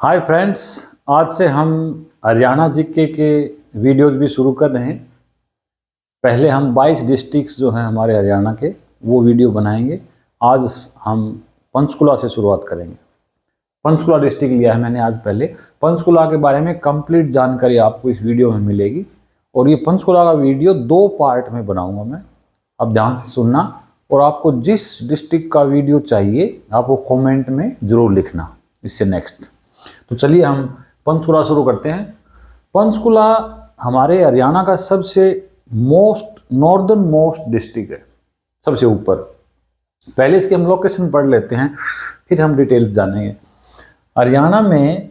Hi friends, आज से हम हरियाणा जीके के वीडियोज भी शुरू कर रहे हैं। पहले हम 22 डिस्ट्रिक्ट्स जो हैं हमारे हरियाणा के वो वीडियो बनाएंगे। आज हम पंचकुला से शुरुआत करेंगे। पंचकुला डिस्ट्रिक्ट लिया है मैंने आज। पहले पंचकुला के बारे में कंप्लीट जानकारी आपको इस वीडियो में मिलेगी और ये पंचकुला का वीडियो 2 पार्ट में बनाऊंगा मैं। अब ध्यान से सुनना और आपको जिस डिस्ट्रिक्ट का वीडियो चाहिए आप वो कॉमेंट में ज़रूर लिखना इससे नेक्स्ट। तो चलिए हम पंचकुला शुरू करते हैं। पंचकुला हमारे हरियाणा का सबसे नॉर्दर्न मोस्ट डिस्ट्रिक्ट है, सबसे ऊपर। पहले इसकी हम लोकेशन पढ़ लेते हैं, फिर हम डिटेल्स जानेंगे। हरियाणा में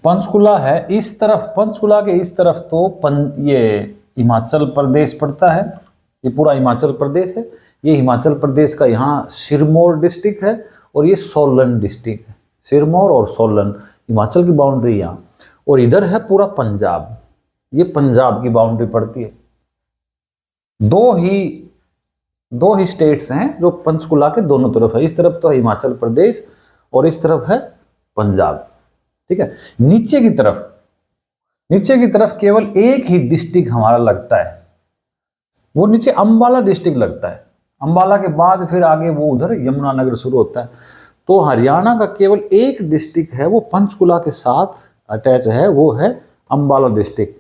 पंचकुला है इस तरफ, पंचकुला के इस तरफ तो ये हिमाचल प्रदेश पड़ता है। ये पूरा हिमाचल प्रदेश है। ये हिमाचल प्रदेश का यहाँ सिरमौर डिस्ट्रिक्ट है और ये सोलन डिस्ट्रिक्ट है। सिरमौर और सोलन हिमाचल की बाउंड्री यहाँ, और इधर है पूरा पंजाब। ये पंजाब की बाउंड्री पड़ती है। दो ही स्टेट्स हैं जो पंचकुला के दोनों तरफ है। इस तरफ तो है हिमाचल प्रदेश और इस तरफ है पंजाब। ठीक है। नीचे की तरफ केवल एक ही डिस्ट्रिक्ट हमारा लगता है, वो नीचे अंबाला डिस्ट्रिक्ट लगता है। अंबाला के बाद फिर आगे वो उधर यमुनानगर शुरू होता है। तो हरियाणा का केवल एक डिस्ट्रिक्ट है वो पंचकुला के साथ अटैच है, वो है अंबाला डिस्ट्रिक्ट।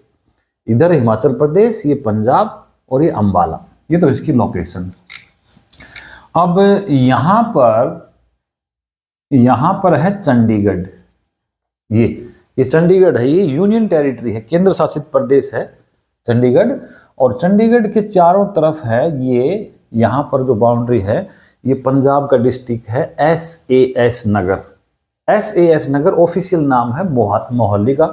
इधर हिमाचल प्रदेश, ये पंजाब और ये अंबाला। ये तो इसकी लोकेशन। अब यहाँ पर है चंडीगढ़। ये चंडीगढ़ है, ये यूनियन टेरिटरी है, केंद्र शासित प्रदेश है चंडीगढ़। और चंडीगढ़ के चारों तरफ है ये, यहाँ पर जो बाउंड्री है ये पंजाब का डिस्ट्रिक्ट है SAS नगर। SAS नगर ऑफिशियल नाम है मोहाली का।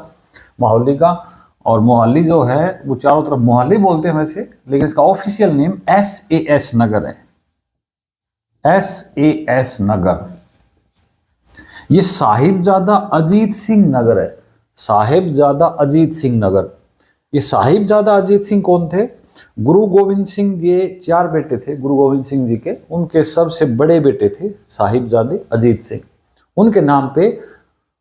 और मोहाली जो है वो चारों तरफ मोहाली बोलते हैं वैसे, लेकिन इसका ऑफिशियल नेम SAS नगर है। SAS नगर। ये साहिबजादा अजीत सिंह नगर है। साहिबजादा अजीत सिंह नगर। ये साहिबजादा अजीत सिंह कौन थे? गुरु गोविंद सिंह, ये 4 बेटे थे गुरु गोविंद सिंह जी के, उनके सबसे बड़े बेटे थे साहिबजादे अजीत सिंह। उनके नाम पे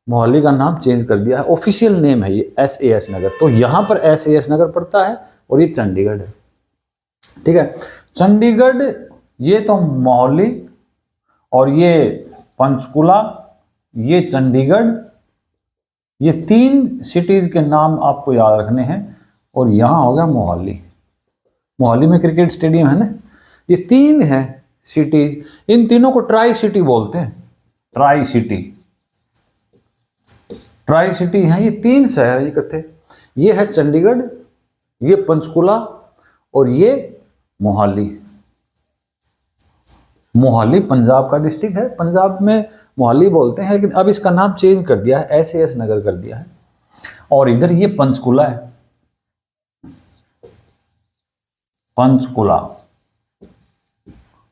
मोहाली का नाम चेंज कर दिया है। ऑफिशियल नेम है ये SAS नगर। तो यहाँ पर SAS नगर पड़ता है और ये चंडीगढ़ है। ठीक है। चंडीगढ़, ये तो मोहाली और ये पंचकुला, ये चंडीगढ़, ये 3 सिटीज के नाम आपको याद रखने हैं। और यहाँ हो गया मोहाली। मोहाली में क्रिकेट स्टेडियम है ना। ये 3 है सिटीज। इन तीनों को ट्राई सिटी बोलते हैं। ट्राई सिटी है ये 3 शहर इकट्ठे। ये है चंडीगढ़, ये पंचकुला और ये मोहाली। मोहाली पंजाब का डिस्ट्रिक्ट है, पंजाब में मोहाली बोलते हैं, लेकिन अब इसका नाम चेंज कर दिया है, SAS नगर कर दिया है। और इधर ये पंचकुला है।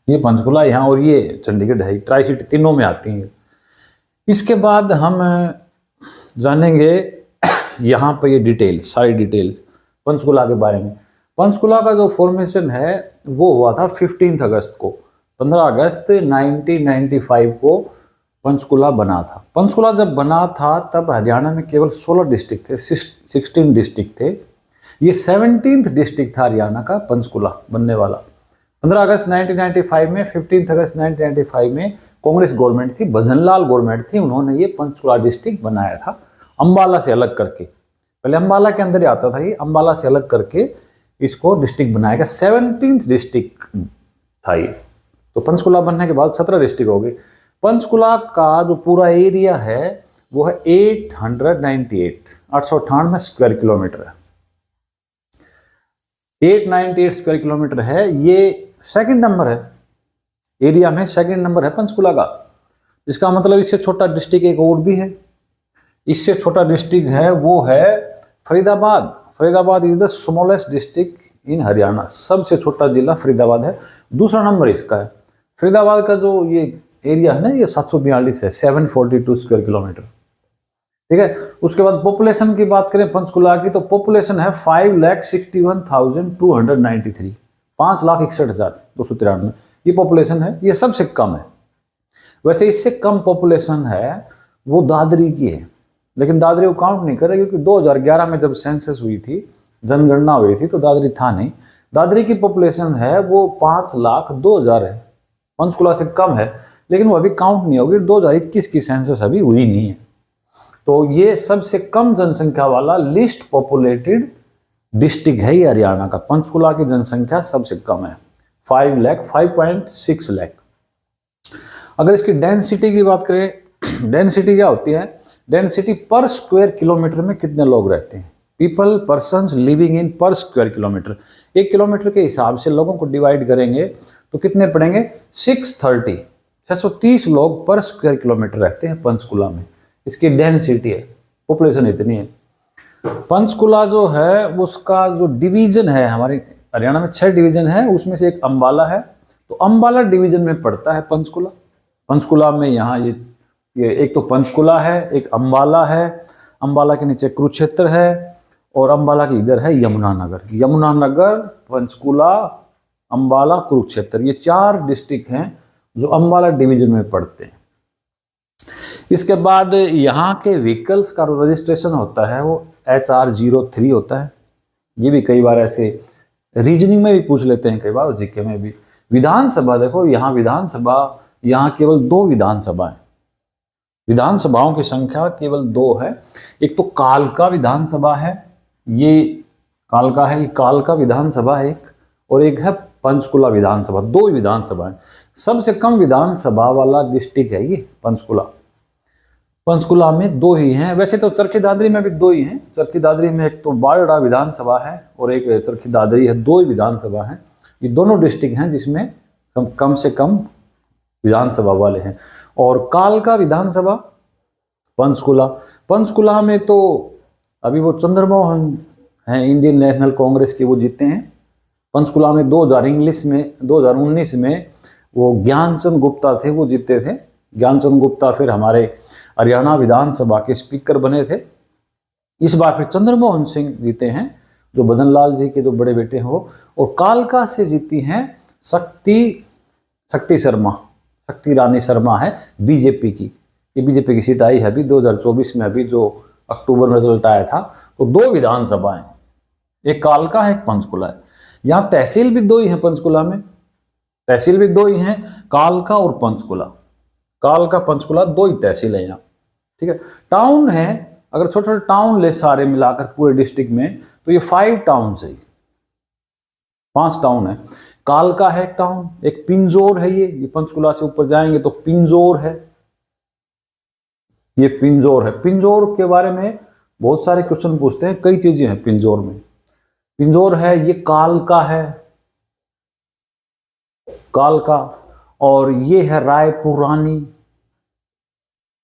ये पंचकुला यहाँ, और ये चंडीगढ़ है। ट्राई सिटी तीनों में आती हैं। इसके बाद हम जानेंगे यहाँ पर ये सारी डिटेल्स पंचकुला के बारे में। पंचकुला का जो फॉर्मेशन है वो हुआ था 15 अगस्त को। 15 अगस्त 1995 को पंचकुला बना था। पंचकुला जब बना था तब हरियाणा में केवल 16 डिस्ट्रिक्ट थे, 16 डिस्ट्रिक्ट थे। ये 17th डिस्ट्रिक्ट था हरियाणा का पंचकुला बनने वाला। 15 अगस्त 1995 में, 15 अगस्त 1995 में कांग्रेस गवर्नमेंट थी, भजनलाल गवर्नमेंट थी, उन्होंने ये पंचकुला डिस्ट्रिक्ट बनाया था अंबाला से अलग करके। पहले अंबाला के अंदर ही आता था, ये अंबाला से अलग करके इसको डिस्ट्रिक्ट बनाया गया। 17th डिस्ट्रिक्ट था ये। तो पंचकुला बनने के बाद 17 डिस्ट्रिक्ट हो गए। पंचकुला का जो पूरा एरिया है वो है 898 स्क्वायर किलोमीटर है। 898 स्क्वायर किलोमीटर है। ये सेकंड नंबर है, एरिया में सेकंड नंबर है पंचकुला का। इसका मतलब इससे छोटा डिस्ट्रिक्ट एक और भी है। इससे छोटा डिस्ट्रिक्ट है वो है Faridabad. Faridabad is the smallest district in Haryana. सबसे छोटा जिला फरीदाबाद है। दूसरा नंबर इसका है। फरीदाबाद का जो ये एरिया है ना, ये 742 है, 742 स्क्वायर किलोमीटर। ठीक है। उसके बाद पॉपुलेशन की बात करें पंचकुला की, तो पॉपुलेशन है 5,61,293, 5,61,293 ये पॉपुलेशन है। ये सबसे कम है। वैसे इससे कम पॉपुलेशन है वो दादरी की है, लेकिन दादरी को काउंट नहीं कर रहे क्योंकि 2011 में जब सेंसस हुई थी, जनगणना हुई थी, तो दादरी था नहीं। दादरी की पॉपुलेशन है वो 5,02,000 है, पंचकुला से कम है, लेकिन वो अभी काउंट नहीं होगी, 2021 की सेंसस अभी हुई नहीं है। तो ये सबसे कम जनसंख्या वाला लिस्ट पॉपुलेटेड डिस्ट्रिक्ट है ये हरियाणा का। पंचकुला की जनसंख्या सबसे कम है, 5 लाख, 5.6 लाख। अगर इसकी डेंसिटी की बात करें, डेंसिटी क्या होती है? डेंसिटी पर स्क्वायर किलोमीटर में कितने लोग रहते हैं, पीपल पर्सन्स लिविंग इन पर स्क्वायर किलोमीटर। 1 किलोमीटर के हिसाब से लोगों को डिवाइड करेंगे तो कितने पड़ेंगे? 630 लोग पर स्क्वायर किलोमीटर रहते हैं पंचकुला में। इसकी डेंसिटी है, पॉपुलेशन इतनी है। पंचकुला जो है उसका जो डिवीजन है, हमारे हरियाणा में 6 डिवीजन है, उसमें से एक अंबाला है, तो अंबाला डिवीजन में पड़ता है पंचकुला। पंचकुला में यहाँ ये एक तो पंचकुला है, एक अंबाला है, अंबाला के नीचे कुरुक्षेत्र है, और अंबाला के इधर है यमुनानगर। यमुनानगर, पंचकुला, अंबाला, कुरुक्षेत्र, ये 4 डिस्ट्रिक्ट हैं जो अंबाला डिवीजन में पड़ते हैं। इसके बाद यहाँ के व्हीकल्स का रजिस्ट्रेशन होता है वो HR03 होता है। ये भी कई बार ऐसे रीजनिंग में भी पूछ लेते हैं, कई बार और जीके में भी। विधानसभा देखो, यहाँ विधानसभा, यहाँ केवल 2 विधानसभा है, विधानसभाओं की संख्या केवल 2 है। एक तो कालका विधानसभा है, ये कालका है, ये कालका विधानसभा है एक, और एक है पंचकुला विधानसभा। 2 विधानसभा है। सबसे कम विधानसभा वाला डिस्ट्रिक्ट है ये पंचकुला। पंचकुला में 2 ही हैं, वैसे तो चरखी दादरी में भी 2 ही हैं। चरखी दादरी में एक तो बारड़ा विधानसभा है और एक चरखी दादरी है, 2 ही विधानसभा हैं। ये दोनों डिस्ट्रिक्ट हैं जिसमें कम से कम विधानसभा वाले हैं। और कालका विधानसभा पंचकुला, पंचकुला में तो अभी वो चंद्रमोहन हैं, इंडियन नेशनल कांग्रेस के, वो जीते हैं। पंचकुला में 2019 में वो ज्ञानचंद गुप्ता थे, वो जीते थे। ज्ञानचंद गुप्ता फिर हमारे हरियाणा विधानसभा के स्पीकर बने थे। इस बार फिर चंद्रमोहन सिंह जीते हैं, जो भजन लाल जी के जो बड़े बेटे हैं वो। और कालका से जीती हैं शक्ति शर्मा, शक्ति रानी शर्मा है बीजेपी की। ये बीजेपी की सीट आई है अभी 2024 में, अभी जो अक्टूबर में रिजल्ट आया था। तो 2 विधानसभा हैं, एक कालका है, एक पंचकुला है। यहाँ तहसील भी 2 ही हैं पंचकुला में, तहसील भी 2 ही हैं, कालका और पंचकुला। कालका पंचकुला 2 ही तहसील है यहाँ, ठीक है। टाउन है, अगर छोटे छोटे टाउन ले सारे मिलाकर पूरे डिस्ट्रिक्ट में, तो ये 5 टाउन है, 5 टाउन है। कालका है एक टाउन, एक पिंजौर है, ये पंचकुला से ऊपर जाएंगे तो पिंजौर है, ये पिंजौर है। पिंजौर के बारे में बहुत सारे क्वेश्चन पूछते हैं, कई चीजें हैं पिंजौर में। पिंजौर है, ये कालका है, कालका, और ये है रायपुरानी।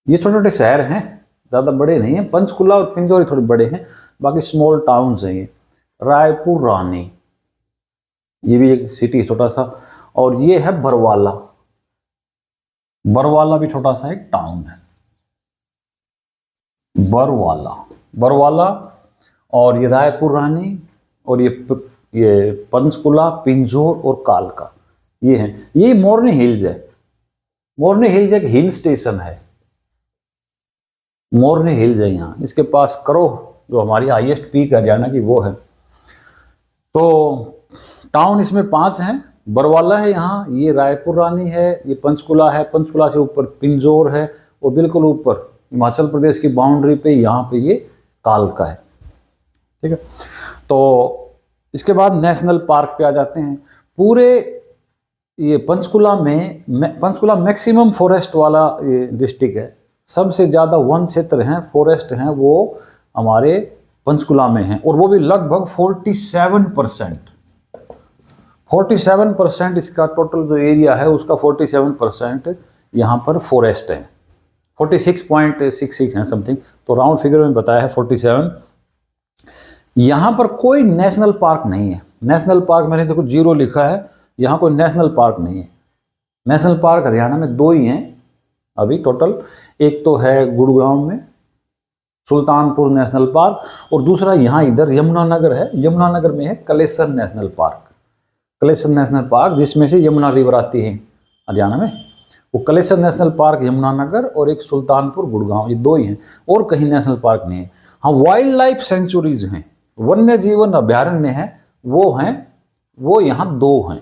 ये छोटे छोटे शहर हैं, ज्यादा बड़े नहीं हैं। पंचकुला और पिंजौर थोड़े बड़े हैं, बाकी स्मॉल टाउन्स हैं ये। रायपुरानी, ये भी एक सिटी छोटा सा। और ये है बरवाला, बरवाला भी छोटा सा एक टाउन है, बरवाला। और ये रायपुरानी, और ये पंचकुला, पिंजौर और कालका, ये है। ये मोरनी हिल्स है, मोरनी हिल्स एक हिल स्टेशन है, मोरनी हिल्स है यहाँ। इसके पास करो, जो हमारी हाईएस्ट पीक हरियाणा की, वो है। तो टाउन इसमें 5 हैं। बरवाला है यहाँ, ये रायपुरानी है, ये पंचकुला है, पंचकुला से ऊपर पिंजौर है, और बिल्कुल ऊपर हिमाचल प्रदेश की बाउंड्री पे यहाँ पे ये कालका है, ठीक है। तो इसके बाद नेशनल पार्क पे आ जाते हैं। पूरे ये पंचकुला मैक्सिमम फॉरेस्ट वाला ये डिस्ट्रिक्ट है। सबसे ज़्यादा वन क्षेत्र हैं, फॉरेस्ट हैं, वो हमारे पंचकुला में हैं, और वो भी लगभग 47% इसका टोटल जो एरिया है उसका 47% यहाँ पर फॉरेस्ट है। 46.66 है समथिंग, तो राउंड फिगर में बताया है 47। यहाँ पर कोई नेशनल पार्क नहीं है। नेशनल पार्क मैंने देखो 0 लिखा है, यहाँ कोई नेशनल पार्क नहीं है। नेशनल पार्क हरियाणा में 2 ही हैं अभी टोटल। एक तो है गुड़गांव में सुल्तानपुर नेशनल पार्क, और दूसरा यहाँ इधर यमुनानगर है। यमुनानगर में है Kalesar national park, Kalesar national park, जिसमें से यमुना रिवर आती है हरियाणा में, वो कलेसर नेशनल पार्क यमुनानगर और एक सुल्तानपुर गुड़गांव, ये 2 ही हैं, और कहीं नेशनल पार्क नहीं है। हाँ, वाइल्ड लाइफ सेंचुरीज हैं, वन्य जीवन अभ्यारण्य है, वो यहाँ 2 हैं।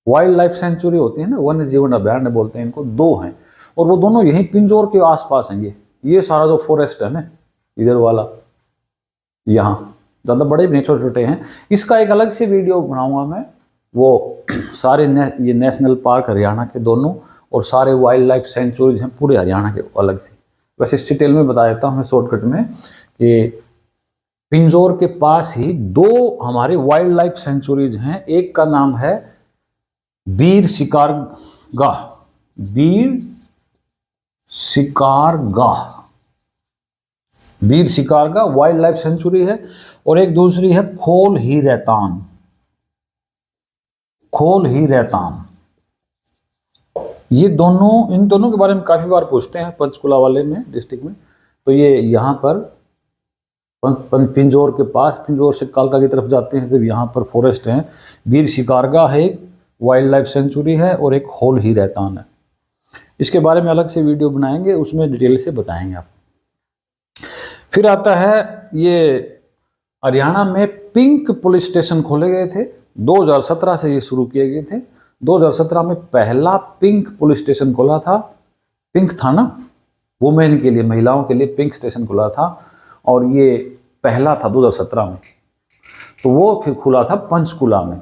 वाइल्ड लाइफ सेंचुरी होती है ना, वन्य जीवन अभ्यारण्य बोलते हैं इनको, 2 हैं, और वो दोनों यहीं पिंजौर के आसपास हैं। ये सारा जो फॉरेस्ट है ना इधर वाला, यहाँ ज़्यादा बड़े भी नहीं, छोटे छोटे हैं। इसका एक अलग से वीडियो बनाऊंगा मैं, वो सारे ये नेशनल पार्क हरियाणा के दोनों और सारे वाइल्ड लाइफ सेंचुरीज हैं पूरे हरियाणा के अलग से। वैसे इस डिटेल में बता देता हूँ मैं शॉर्टकट में कि पिंजौर के पास ही 2 हमारे वाइल्ड लाइफ सेंचुरीज हैं। एक का नाम है वीर शिकारगाह, वीर शिकारगाह वाइल्ड लाइफ सेंचुरी है, और एक दूसरी है खोल ही रैतान। ये दोनों, इन दोनों के बारे में काफी बार पूछते हैं पंचकुला वाले में, डिस्ट्रिक्ट में। तो ये यहाँ पर पिंजौर के पास, पिंजौर से कालका की तरफ जाते हैं जब, यहाँ पर फॉरेस्ट हैं। वीर शिकारगाह है, एक वाइल्ड लाइफ सेंचुरी है, और एक खोल ही रैतान है। इसके बारे में अलग से वीडियो बनाएंगे, उसमें डिटेल से बताएंगे आप। फिर आता है ये हरियाणा में पिंक पुलिस स्टेशन खोले गए थे, 2017 से ये शुरू किए गए थे। 2017 में पहला पिंक पुलिस स्टेशन खोला था, पिंक था ना, वुमेन के लिए, महिलाओं के लिए पिंक स्टेशन खुला था, और ये पहला था 2017 में। तो वो फिर खुला था पंचकुला में,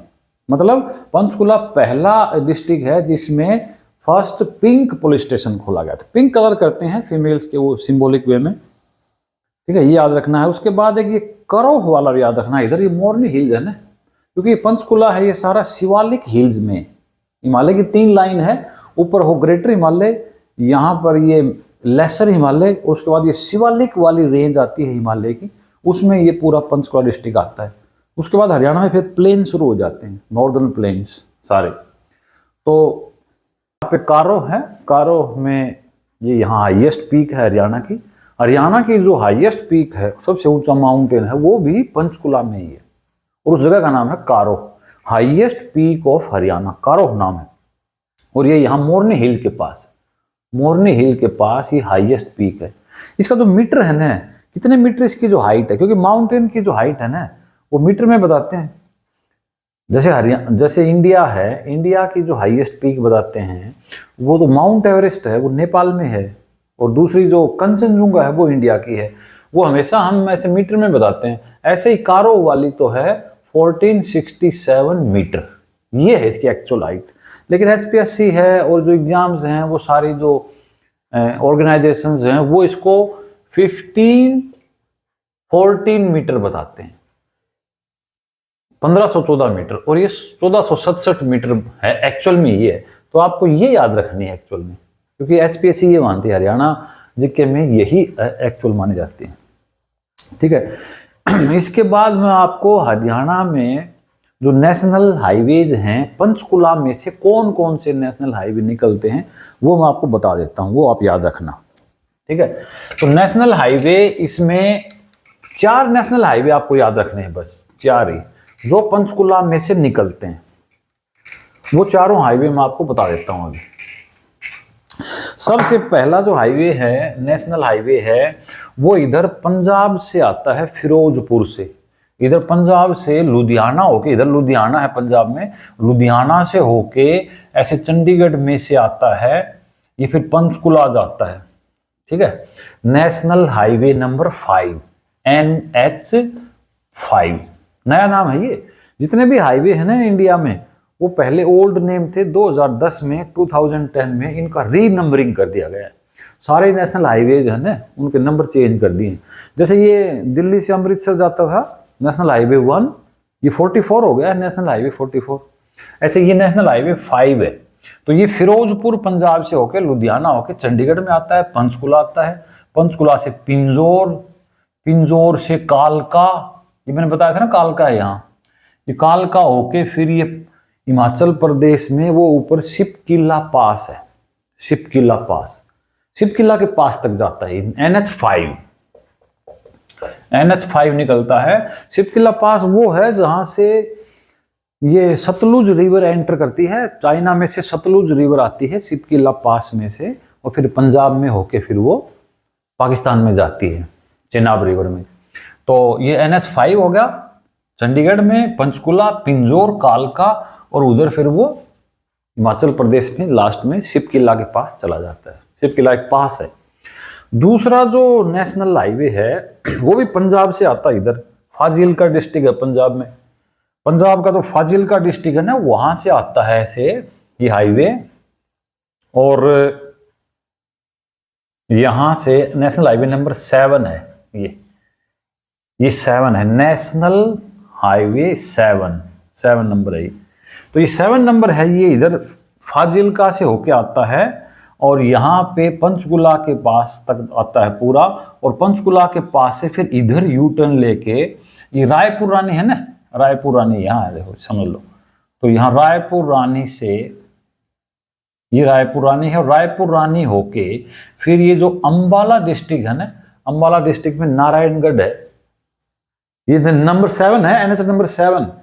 मतलब पंचकुला पहला डिस्ट्रिक्ट है जिसमें फर्स्ट पिंक पुलिस स्टेशन खोला गया था। पिंक कलर करते हैं फीमेल्स के, वो सिंबॉलिक वे में, ठीक है, ये याद रखना है। उसके बाद एक ये करोह वाला भी याद रखना है। इधर ये मोरनी हिल्स है ना, क्योंकि पंचकुला है ये सारा शिवालिक हिल्स में, हिमालय की 3 लाइन है, ऊपर हो ग्रेटर हिमालय, यहाँ पर ये लेसर हिमालय, और उसके बाद ये शिवालिक वाली रेंज आती है हिमालय की, उसमें ये पूरा पंचकुला डिस्ट्रिक्ट आता है। उसके बाद हरियाणा में फिर प्लेन शुरू हो जाते हैं, नॉर्दर्न प्लेन्स सारे। तो यहाँ पे कारो है, कारो में ये यहाँ हाईएस्ट पीक है हरियाणा की। हरियाणा की जो हाईएस्ट पीक है, सबसे ऊंचा माउंटेन है, वो भी पंचकुला में ही है, और उस जगह का नाम है कारो। हाईएस्ट पीक ऑफ हरियाणा, कारो नाम है, और ये यहाँ मोरनी हिल के पास, मोरनी हिल के पास ये हाईएस्ट पीक है। इसका जो मीटर है ना, कितने मीटर इसकी जो हाइट है, क्योंकि माउंटेन की जो हाइट है ना वो मीटर में बताते हैं। जैसे इंडिया है, इंडिया की जो हाईएस्ट पीक बताते हैं वो तो माउंट एवरेस्ट है, वो नेपाल में है, और दूसरी जो कंचनजुंगा है वो इंडिया की है, वो हमेशा हम ऐसे मीटर में बताते हैं। ऐसे ही कारो वाली तो है 1467 मीटर, ये है इसकी एक्चुअल हाइट। लेकिन HPSC है और जो एग्जाम्स हैं, वो सारी जो ऑर्गेनाइजेशंस हैं, वो इसको 14 मीटर बताते हैं, 1514 मीटर, और ये 1467 मीटर है एक्चुअल में ये है। तो आपको ये याद रखनी है एक्चुअल में, क्योंकि HPSC ये मानती है, हरियाणा जीके में यही एक्चुअल मानी जाती है, ठीक है। इसके बाद में आपको हरियाणा में जो नेशनल हाईवेज हैं, पंचकुला में से कौन कौन से नेशनल हाईवे निकलते हैं वो मैं आपको बता देता हूँ, वो आप याद रखना, ठीक है। तो नेशनल हाईवे, इसमें 4 नेशनल हाईवे आपको याद रखने हैं, बस 4 ही, जो पंचकुला में से निकलते हैं। वो चारों हाईवे मैं आपको बता देता हूँ अभी। सबसे पहला जो हाईवे है, नेशनल हाईवे है, वो इधर पंजाब से आता है, फिरोजपुर से। इधर पंजाब से लुधियाना होके, इधर लुधियाना है पंजाब में, लुधियाना से होके ऐसे चंडीगढ़ में से आता है, ये फिर पंचकुला जाता है, ठीक है। नेशनल हाईवे नंबर 5, NH5 नया नाम है ये। जितने भी हाईवे है ना इंडिया में, वो पहले ओल्ड नेम थे, 2010 में 2010 में इनका री नंबरिंग कर दिया गया है। सारे नेशनल हाईवेज है ना, उनके नंबर चेंज कर दिए। जैसे ये दिल्ली से अमृतसर जाता था नेशनल हाईवे 1, ये 44 हो गया नेशनल हाईवे 44। ऐसे ये नेशनल हाईवे 5 है। तो ये फिरोजपुर पंजाब से होकर लुधियाना होकर चंडीगढ़ में आता है, पंचकुला आता है, पंचकुला से पिंजौर, पिंजौर से कालका, ये मैंने बताया था ना कालका है यहाँ, ये कालका होके फिर ये हिमाचल प्रदेश में वो ऊपर शिपकिला पास है, शिपकिला पास, शिपकिला के पास तक जाता है। NH5 निकलता है। शिपकिला पास वो है जहां से ये सतलुज रिवर एंटर करती है, चाइना में से सतलुज रिवर आती है सिपकिला पास में से, और फिर पंजाब में होके फिर वो पाकिस्तान में जाती है चेनाब रिवर में। तो ये NH5 हो गया चंडीगढ़ में, पंचकुला, पिंजौर, कालका, और उधर फिर वो हिमाचल प्रदेश में लास्ट में सिपकिला के पास चला जाता है। सिपकिला एक पास है। दूसरा जो नेशनल हाईवे है वो भी पंजाब से आता है, इधर फाजिल्का डिस्ट्रिक्ट है पंजाब में। पंजाब का तो फाजिल्का डिस्ट्रिक्ट है ना, वहां से आता है ऐसे ये हाईवे, और यहां से नेशनल हाईवे नंबर 7 है ये 7 है, नेशनल हाईवे 7 नंबर है। तो ये 7 नंबर है, ये इधर फाजिल्का से होके आता है और यहाँ पे पंचकुला के पास तक आता है पूरा, और पंचकुला के पास से फिर इधर यू टर्न लेके ये रायपुर रानी है ना, रायपुर रानी यहाँ है, देखो समझ लो। तो यहाँ रायपुर रानी से, ये रायपुर रानी है, और रायपुर रानी होके फिर ये जो अंबाला डिस्ट्रिक्ट है ना, अंबाला डिस्ट्रिक्ट में नारायणगढ़ है, ये नंबर 7 है, NH नंबर 7।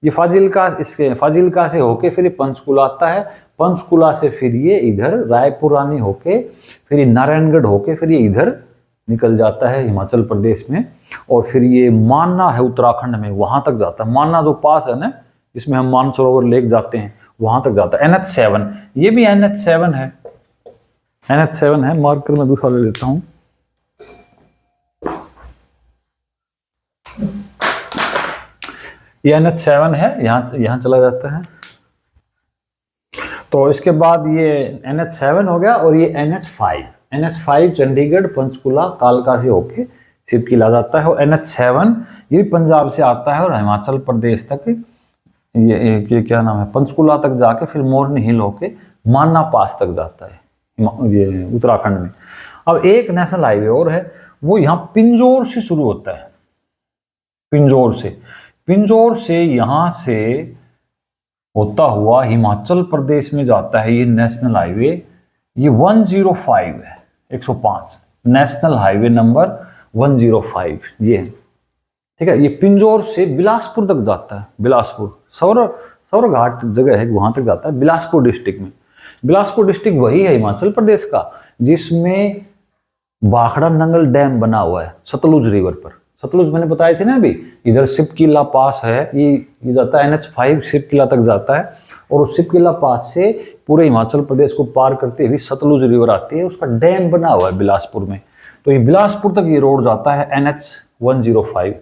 ये फाजिल्का से होके फिर ये पंचकुला आता है, पंचकुला से फिर ये इधर रायपुर रानी होके फिर ये नारायणगढ़ होके फिर ये इधर निकल जाता है हिमाचल प्रदेश में, और फिर ये मान्ना है उत्तराखंड में, वहां तक जाता है। मान्ना जो पास है ना, जिसमें हम मानसरोवर लेक जाते हैं, वहां तक जाता है। NH7, ये भी NH7 है, NH7 है। मार्कर में दूसरा ले लेता हूं। ये NH7 है, यहां चला जाता है। तो इसके बाद ये NH7 हो गया, और ये NH5 चंडीगढ़, पंचकुला, कालका से होके सिपकिला जाता है। और NH7 ये भी पंजाब से आता है और हिमाचल प्रदेश तक, ये क्या नाम है, पंचकुला तक जाके फिर मोरनी हिल होके मान्ना पास तक जाता है ये उत्तराखंड में। अब एक नेशनल हाईवे और है, वो यहाँ पिंजौर से शुरू होता है। पिंजौर से यहाँ से होता हुआ हिमाचल प्रदेश में जाता है ये नेशनल हाईवे। ये 105 है, 105 नेशनल हाईवे नंबर 105 ये है, ठीक है। ये पिंजौर से बिलासपुर तक जाता है, बिलासपुर सौर घाट जगह है, वहां तक जाता है बिलासपुर डिस्ट्रिक्ट में। बिलासपुर डिस्ट्रिक्ट वही है हिमाचल प्रदेश का जिसमें भाखड़ा नंगल डैम बना हुआ है सतलुज रिवर पर। सतलुज मैंने बताए थे ना अभी, इधर सिपकिला पास है, ये जाता है NH5 सिपकिला तक जाता है, और उस सिपकिला पास से पूरे हिमाचल प्रदेश को पार करते हुए सतलुज रिवर आती है, उसका डैम बना हुआ है बिलासपुर में। तो ये बिलासपुर तक ये रोड जाता है, NH 105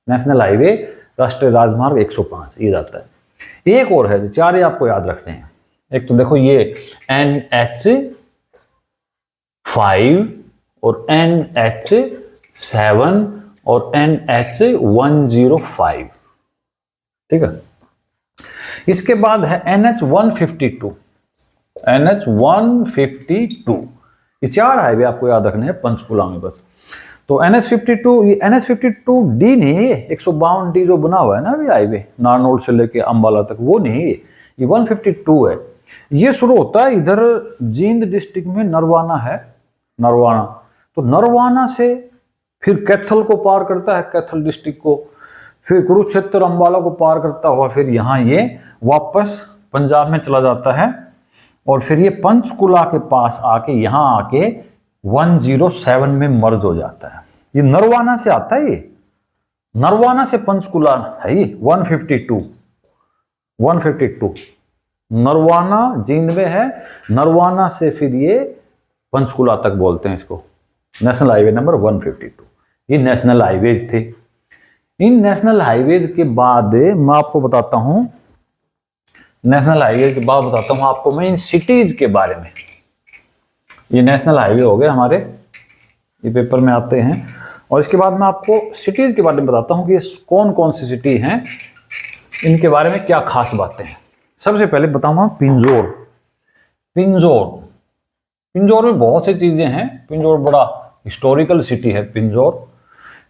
नेशनल हाईवे राष्ट्रीय राजमार्ग 105 ये जाता है। एक और है, 4 आपको याद रखने हैं। एक तो देखो ये NH 5 और NH 7 और NH 105, ठीक है। इसके बाद है NH 152, NH 152, ये 4 हाईवे आपको याद रखने हैं पंचकुला में बस। तो NH 52, ये NH 52D नहीं है, 152D जो बना हुआ है ना अभी हाईवे नारनौल से लेके अंबाला तक, वो नहीं है, ये 152 है। ये शुरू होता है इधर जींद डिस्ट्रिक्ट में, नरवाना है, नरवाना। तो नरवाना से फिर कैथल को पार करता है, कैथल डिस्ट्रिक्ट को, फिर कुरुक्षेत्र अंबाला को पार करता हुआ फिर यहाँ ये वापस पंजाब में चला जाता है, और फिर ये पंचकुला के पास आके यहाँ आके 107 में मर्ज हो जाता है। ये नरवाना से आता है, ये नरवाना से पंचकुला है, ये 152 नरवाना जींद में है, नरवाना से फिर ये पंचकुला तक बोलते हैं इसको, नेशनल हाईवे नंबर 152। ये नेशनल हाईवेज थे। इन नेशनल हाईवेज के बाद मैं आपको बताता हूं, नेशनल हाईवे के बाद बताता हूं आपको मैं इन सिटीज के बारे में। ये नेशनल हाईवे हो गए हमारे, ये पेपर में आते हैं, और इसके बाद मैं आपको सिटीज के बारे में बताता हूं कि ये कौन कौन सी सिटी हैं, इनके बारे में क्या खास बातें हैं। सबसे पहले बताऊंगा पिंजौर में बहुत सी चीजें हैं। पिंजौर बड़ा हिस्टोरिकल सिटी है।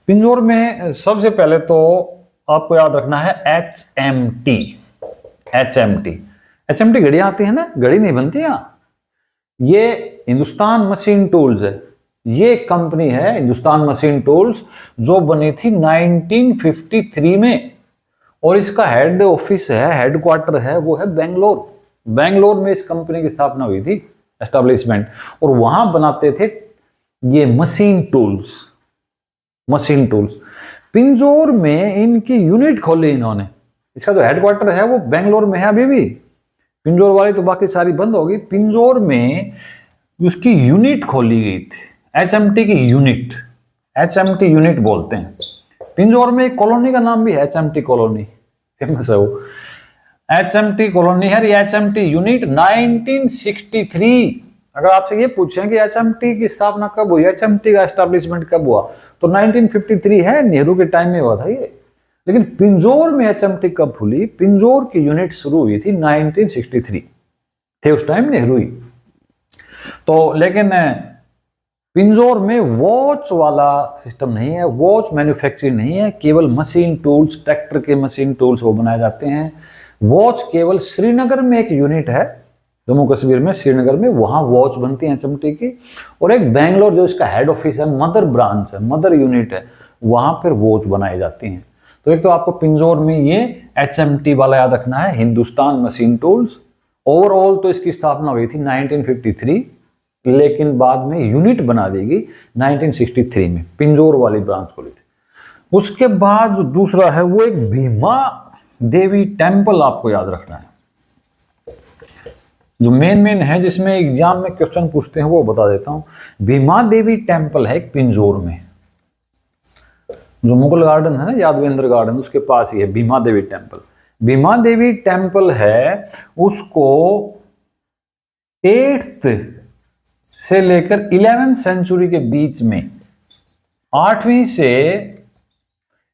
पिंजौर में सबसे पहले तो आपको याद रखना है HMT घड़ियां आती है ना, घड़ी नहीं बनती यहाँ। ये हिंदुस्तान मशीन टूल्स है, ये कंपनी है हिंदुस्तान मशीन टूल्स, जो बनी थी 1953 में, और इसका हेड ऑफिस है, हेडक्वार्टर है, वो है बेंगलोर। बेंगलोर में इस कंपनी की स्थापना हुई थी, एस्टेब्लिशमेंट, और वहां बनाते थे ये मशीन टूल्स। पिंजौर में इनकी यूनिट खोली इन्होंने। इसका जो हेडक्वार्टर है वो बेंगलोर में है अभी भी। पिंजौर वाली तो बाकी सारी बंद होगी, पिंजौर में उसकी यूनिट खोली गई थी, एचएमटी की यूनिट, एचएमटी यूनिट बोलते हैं। पिंजौर में एक कॉलोनी का नाम भी है एचएमटी कॉलोनी, फेमस है वो, एचएमटी कॉलोनी है। HMT unit 1963। अगर आपसे ये पूछें कि एचएमटी की स्थापना कब हुई, एचएमटी का एस्टैब्लिशमेंट कब हुआ, तो 1953 है, नेहरू के टाइम में हुआ था ये। लेकिन पिंजौर में एचएमटी कब खुली, पिंजौर की यूनिट शुरू हुई थी 1963, थे उस टाइम नेहरू ही। तो लेकिन पिंजौर में वॉच वाला सिस्टम नहीं है, वॉच मैन्युफैक्चरिंग नहीं है, केवल मशीन टूल्स, ट्रैक्टर के मशीन टूल्स वो बनाए जाते हैं। वॉच केवल श्रीनगर में एक यूनिट है, जम्मू कश्मीर में श्रीनगर में, वहां वॉच बनती है एचएमटी की। और एक बेंगलोर जो इसका हेड ऑफिस है, मदर ब्रांच है, मदर यूनिट है, वहां पर वॉच बनाई जाती हैं। तो एक तो आपको पिंजौर में ये एचएमटी वाला याद रखना है, हिंदुस्तान मशीन टूल्स। ओवरऑल तो इसकी स्थापना हुई थी 1953, लेकिन बाद में यूनिट बना दी गई 1963 में, पिंजौर वाली ब्रांच खोली थी। उसके बाद दूसरा है वो एक भीमा देवी टेम्पल, आपको याद रखना है। जो मेन है जिसमें एग्जाम में क्वेश्चन पूछते हैं वो बता देता हूं। भीमा देवी टेम्पल है एक पिंजौर में, जो मुगल गार्डन है ना, यादवेंद्र गार्डन, उसके पास ही है भीमा देवी टेम्पल। भीमा देवी टेम्पल है, उसको 8th से लेकर 11th सेंचुरी के बीच में, 8वीं से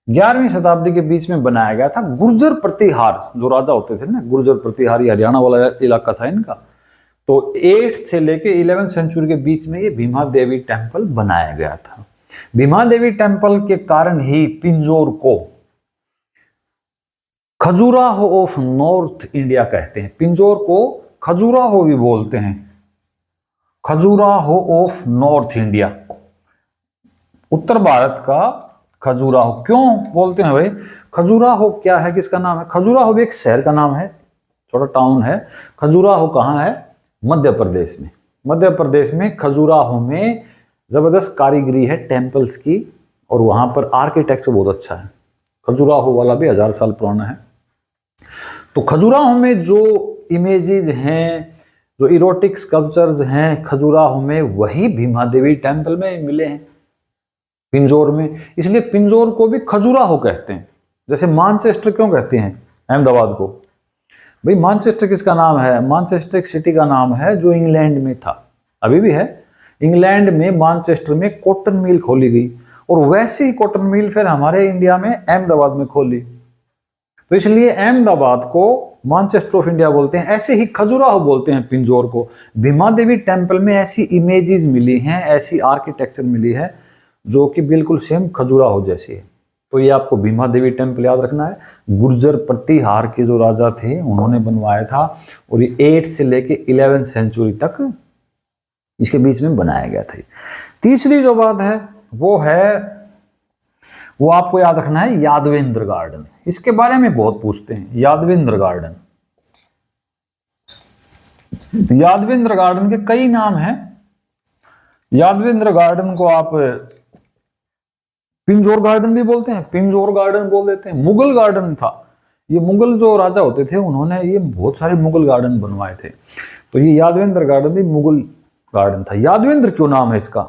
11वीं शताब्दी के बीच में बनाया गया था। गुर्जर प्रतिहार जो राजा होते थे ना, गुर्जर प्रतिहार, हरियाणा वाला इलाका था इनका। तो 8th से लेकर 11th सेंचुरी के बीच में ये भीमा देवी टेम्पल बनाया गया था। भीमा देवी टेम्पल के कारण ही पिंजौर को खजुराहो ऑफ नॉर्थ इंडिया कहते हैं। पिंजौर को खजुराहो भी बोलते हैं, खजुराहो ऑफ नॉर्थ इंडिया, उत्तर भारत का खजुराहो। क्यों बोलते हैं भाई? खजुराहो क्या है, किसका नाम है? खजुराहो भी एक शहर का नाम है, छोटा टाउन है। खजुराहो कहाँ है? मध्य प्रदेश में। मध्य प्रदेश में खजुराहो में जबरदस्त कारीगरी है टेम्पल्स की, और वहां पर आर्किटेक्चर बहुत अच्छा है। खजुराहो वाला भी 1000 साल पुराना है। तो खजुराहो में जो इमेजेस हैं, जो इरोटिक स्कल्पचर्स हैं खजुराहो में, वही भीमा देवी टेम्पल में मिले हैं पिंजौर में। इसलिए पिंजौर को भी खजुराहो कहते हैं। जैसे मानचेस्टर क्यों कहते हैं अहमदाबाद को? भाई मानचेस्टर किसका नाम है? मानचेस्टर एक सिटी का नाम है जो इंग्लैंड में था, अभी भी है। इंग्लैंड में मानचेस्टर में कॉटन मिल खोली गई, और वैसे ही कॉटन मिल फिर हमारे इंडिया में अहमदाबाद में खोली। तो इसलिए अहमदाबाद को मानचेस्टर ऑफ इंडिया बोलते हैं। ऐसे ही खजुराहो बोलते हैं पिंजौर को। भीमा देवी टेम्पल में ऐसी इमेजेस मिली हैं, ऐसी आर्किटेक्चर मिली है जो कि बिल्कुल सेम खजुराहो जैसी है। तो ये आपको भीमा देवी टेम्पल याद रखना है। गुर्जर प्रतिहार के जो राजा थे उन्होंने बनवाया था, और ये 8 से लेके 11th सेंचुरी तक इसके बीच में बनाया गया था। तीसरी जो बात है वो आपको याद रखना है यादवेंद्र गार्डन। इसके बारे में बहुत पूछते हैं, यादवेंद्र गार्डन। यादवेंद्र गार्डन के कई नाम हैं। यादवेंद्र गार्डन को आप पिंजौर गार्डन भी बोलते हैं, पिंजौर गार्डन बोल देते हैं। मुगल गार्डन था, ये मुगल जो राजा होते थे उन्होंने ये बहुत सारे मुगल गार्डन बनवाए थे। तो ये यादवेंद्र गार्डन भी मुगल गार्डन था। यादवेंद्र क्यों नाम है इसका?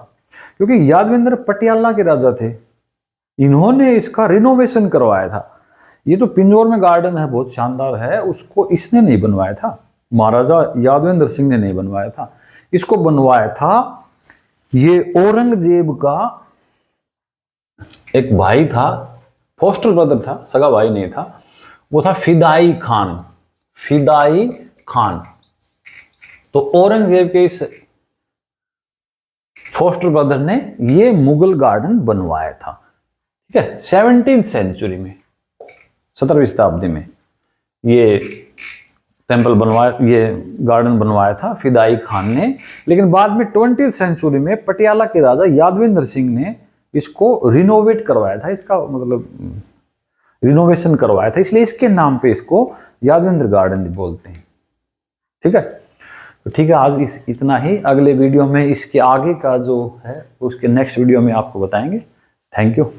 क्योंकि यादवेंद्र पटियाला के राजा थे, इन्होंने इसका रिनोवेशन करवाया था। ये तो पिंजौर में गार्डन है, बहुत शानदार है, उसको इसने नहीं बनवाया था, महाराजा यादवेंद्र सिंह ने नहीं बनवाया था। इसको बनवाया था ये औरंगजेब का एक भाई था, फोस्टर ब्रदर था, सगा भाई नहीं था, वो था फिदाई खान। फिदाई खान तो औरंगजेब के इस फोस्टर ब्रदर ने ये मुगल गार्डन बनवाया था, ठीक है। 17th सेंचुरी में, 17वीं शताब्दी में ये टेम्पल बनवाया, ये गार्डन बनवाया था फिदाई खान ने। लेकिन बाद में 20th सेंचुरी में पटियाला के राजा यादवेंद्र सिंह ने इसको रिनोवेट करवाया था। इसका मतलब रिनोवेशन करवाया था, इसलिए इसके नाम पे इसको यादवेंद्र गार्डन बोलते हैं। ठीक है, तो ठीक है, आज इतना ही। अगले वीडियो में इसके आगे का जो है उसके नेक्स्ट वीडियो में आपको बताएंगे। Thank you.